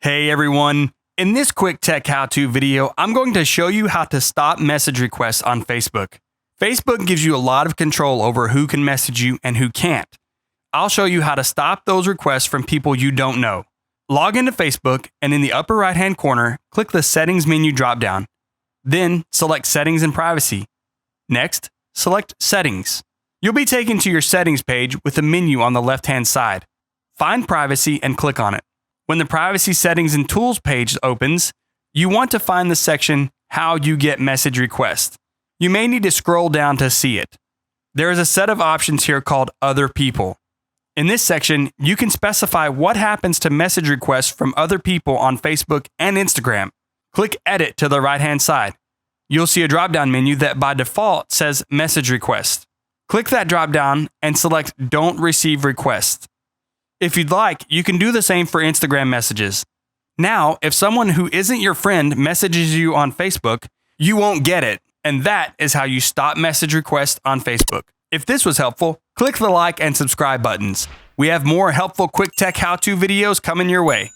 Hey everyone, in this quick tech how-to video, I'm going to show you how to stop message requests on Facebook. Facebook gives you a lot of control over who can message you and who can't. I'll show you how to stop those requests from people you don't know. Log into Facebook and in the upper right-hand corner, click the Settings menu dropdown. Then select Settings and Privacy. Next, select Settings. You'll be taken to your settings page with a menu on the left-hand side. Find Privacy and click on it. When the Privacy Settings and Tools page opens, you want to find the section How You Get Message Requests. You may need to scroll down to see it. There is a set of options here called Other People. In this section, you can specify what happens to message requests from other people on Facebook and Instagram. Click Edit to the right-hand side. You'll see a drop-down menu that by default says Message Request. Click that drop-down and select Don't Receive Requests. If you'd like, you can do the same for Instagram messages. Now, if someone who isn't your friend messages you on Facebook, you won't get it, and that is how you stop message requests on Facebook. If this was helpful, click the like and subscribe buttons. We have more helpful quick tech how-to videos coming your way.